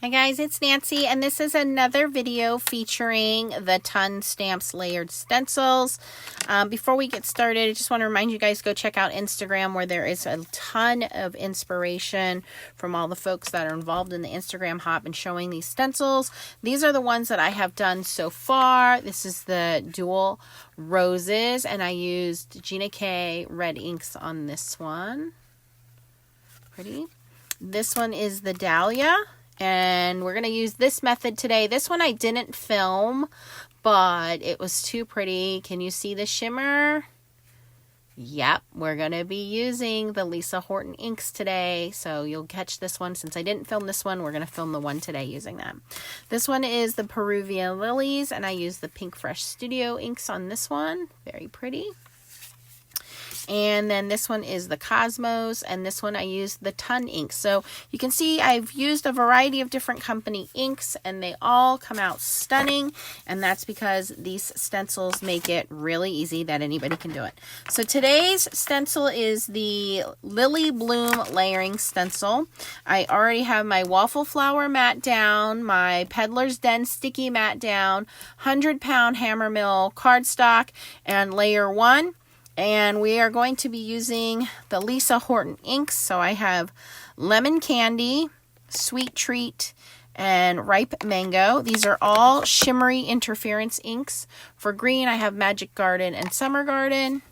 Hi guys, it's Nancy, and this is another video featuring the Ton Stamps layered stencils. Before we get started, I just want to remind you guys, go check out Instagram, where there is a ton of inspiration from all the folks that are involved in the Instagram hop and showing these stencils. These are the ones that I have done so far. This is the dual roses, and I used Gina K red inks on this one. Pretty. This one is the Dahlia. And we're going to use this method today. This one I didn't film, but it was too pretty. Can you see the shimmer? Yep, we're going to be using the Lisa Horton inks today. So you'll catch this one. Since I didn't film this one, we're going to film the one today using them. This one is the Peruvian Lilies, and I used the Pink Fresh Studio inks on this one. Very pretty. And then this one is the Cosmos, and this one I used the Ton inks. So you can see I've used a variety of different company inks, and they all come out stunning, and that's because these stencils make it really easy that anybody can do it. So today's stencil is the Lily Bloom layering stencil. I already have my Waffle Flower mat down, my Peddler's Den sticky mat down, 100-pound hammer mill cardstock, and layer 1. And we are going to be using the Lisa Horton inks. So I have Lemon Candy, Sweet Treat, and Ripe Mango. These are all shimmery interference inks. For green, I have Magic Garden and Summer Garden.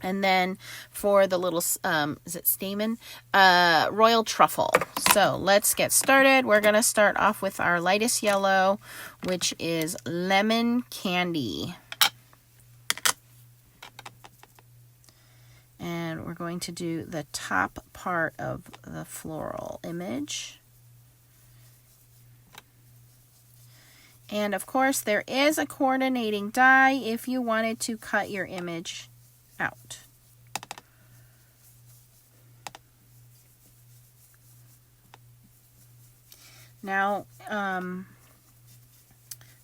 And then for the little, is it stamen? Royal Truffle. So let's get started. We're going to start off with our lightest yellow, which is Lemon Candy. And we're going to do the top part of the floral image. And of course, there is a coordinating die if you wanted to cut your image out. Now,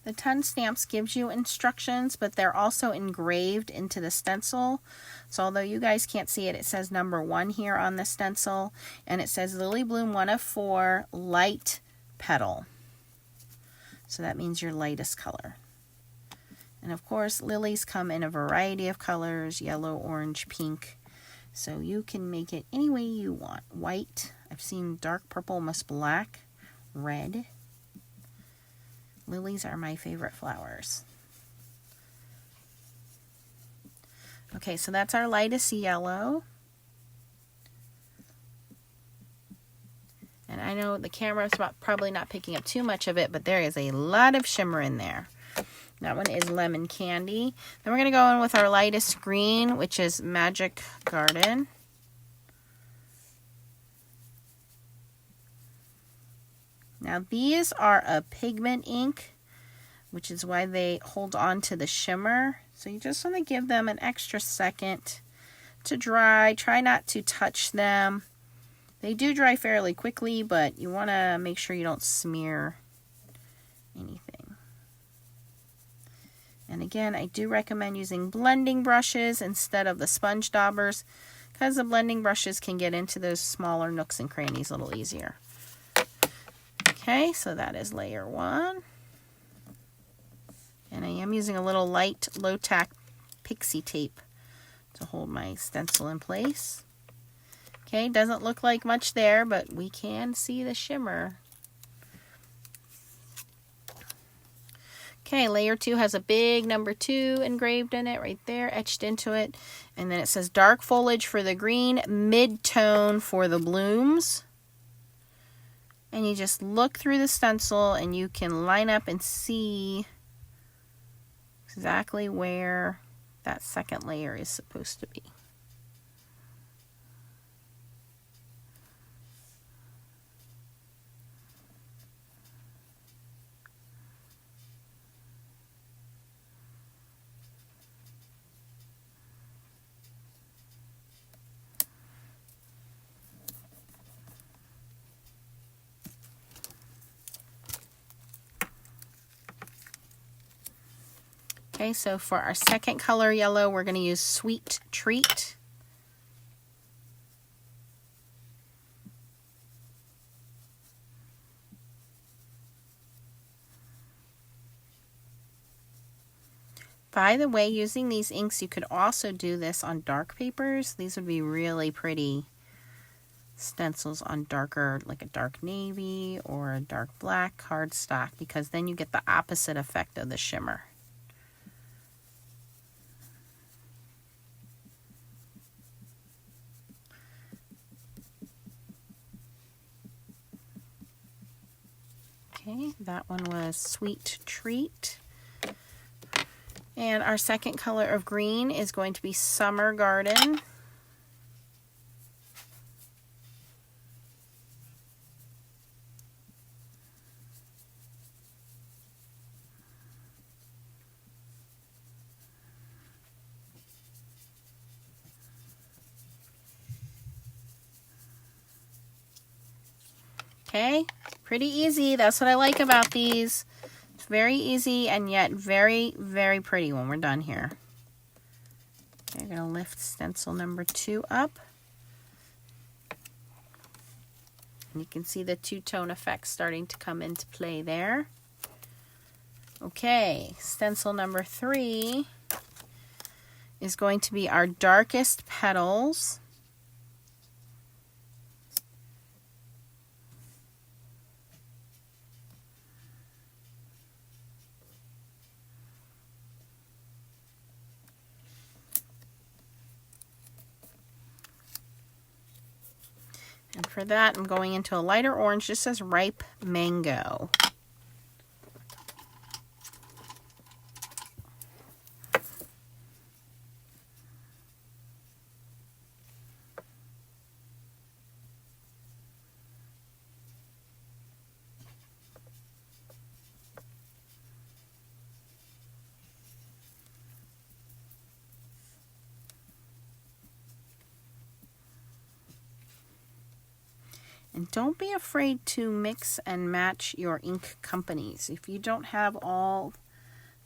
the Ton Stamps gives you instructions, but they're also engraved into the stencil. So although you guys can't see it, it says number 1 here on the stencil, and it says Lily Bloom 1 of 4 light petal. So that means your lightest color. And of course, lilies come in a variety of colors, yellow, orange, pink. So you can make it any way you want. White, I've seen dark purple, almost black, red. Lilies are my favorite flowers. Okay, so that's our lightest yellow. And I know the camera is probably not picking up too much of it, but there is a lot of shimmer in there. That one is Lemon Candy. Then we're going to go in with our lightest green, which is Magic Garden. Now these are a pigment ink, which is why they hold on to the shimmer. So you just want to give them an extra second to dry. Try not to touch them. They do dry fairly quickly, but you want to make sure you don't smear anything. And again, I do recommend using blending brushes instead of the sponge daubers, because the blending brushes can get into those smaller nooks and crannies a little easier. Okay, so that is layer 1. And I am using a little light, low-tack pixie tape to hold my stencil in place. Okay, doesn't look like much there, but we can see the shimmer. Okay, layer 2 has a big number 2 engraved in it right there, etched into it. And then it says dark foliage for the green, mid-tone for the blooms. And you just look through the stencil and you can line up and see exactly where that second layer is supposed to be. Okay, so for our second color yellow, we're going to use Sweet Treat. By the way, using these inks, you could also do this on dark papers. These would be really pretty stencils on darker, like a dark navy or a dark black cardstock, because then you get the opposite effect of the shimmer. Okay, that one was Sweet Treat. And our second color of green is going to be Summer Garden. Okay, pretty easy. That's what I like about these. It's very easy and yet very, very pretty when we're done here. Okay, I'm going to lift stencil number 2 up. And you can see the two-tone effect starting to come into play there. Okay, stencil number 3 is going to be our darkest petals. And for that, I'm going into a lighter orange. This says Ripe Mango. And don't be afraid to mix and match your ink companies. If you don't have all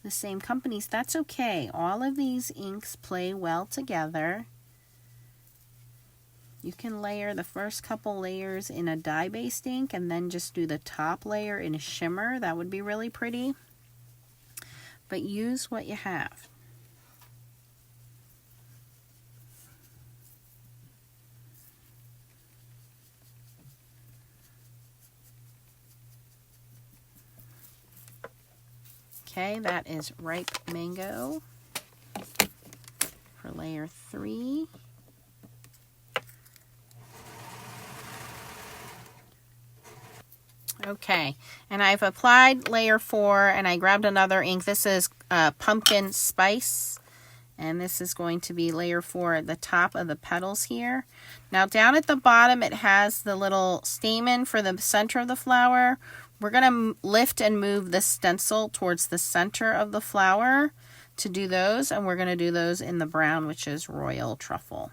the same companies, that's okay. All of these inks play well together. You can layer the first couple layers in a dye-based ink and then just do the top layer in a shimmer. That would be really pretty. But use what you have. Okay, that is Ripe Mango for layer 3. Okay, and I've applied layer 4 and I grabbed another ink. This is Pumpkin Spice, and this is going to be layer 4 at the top of the petals here. Now down at the bottom it has the little stamen for the center of the flower. We're going to lift and move the stencil towards the center of the flower to do those, and we're going to do those in the brown, which is Royal Truffle.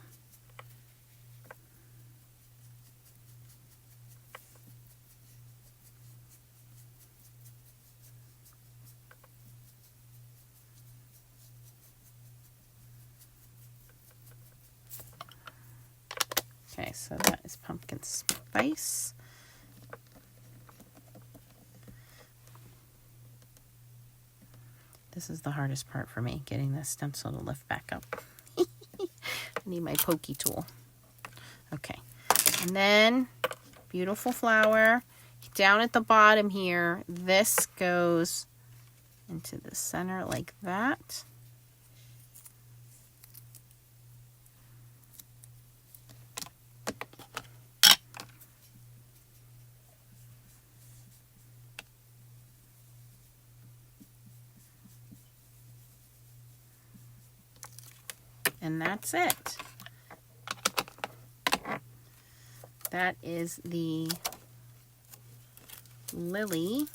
Okay, so that is Pumpkin Spice. This is the hardest part for me, getting this stencil to lift back up. I need my pokey tool. Okay, and then beautiful flower. Down at the bottom here, this goes into the center like that. And that's it. That is the lily.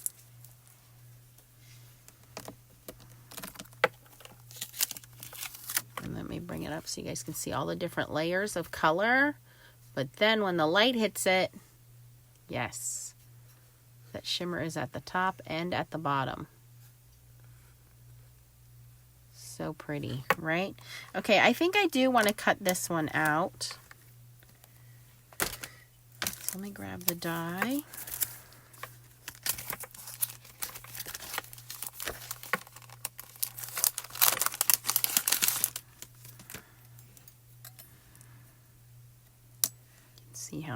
And let me bring it up so you guys can see all the different layers of color. But then when the light hits it, yes, that shimmer is at the top and at the bottom. So pretty, right? Okay, I think I do want to cut this one out. So let me grab the die.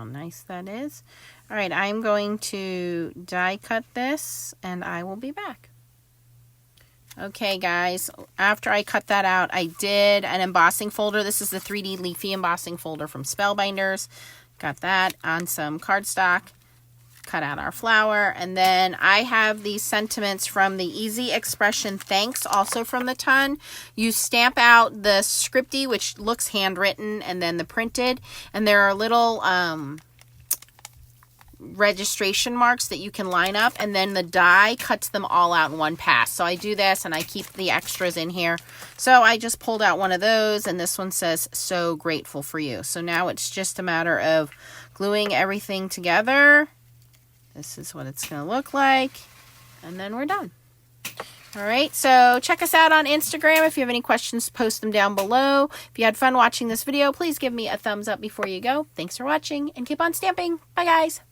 how nice that is. All right, I'm going to die cut this and I will be back. Okay guys, after I cut that out, I did an embossing folder. This is the 3D leafy embossing folder from Spellbinders. Got that on some cardstock. Cut out our flower, and then I have these sentiments from the Easy Expression Thanks, also from the ton. You stamp out the scripty, which looks handwritten, and then the printed, and there are little registration marks that you can line up, and then the die cuts them all out in one pass. So I do this and I keep the extras in here. So I just pulled out one of those, and this one says so grateful for you. So now it's just a matter of gluing everything together. This is what it's going to look like, and then we're done. All right, so check us out on Instagram. If you have any questions, post them down below. If you had fun watching this video, please give me a thumbs up before you go. Thanks for watching, and keep on stamping. Bye, guys.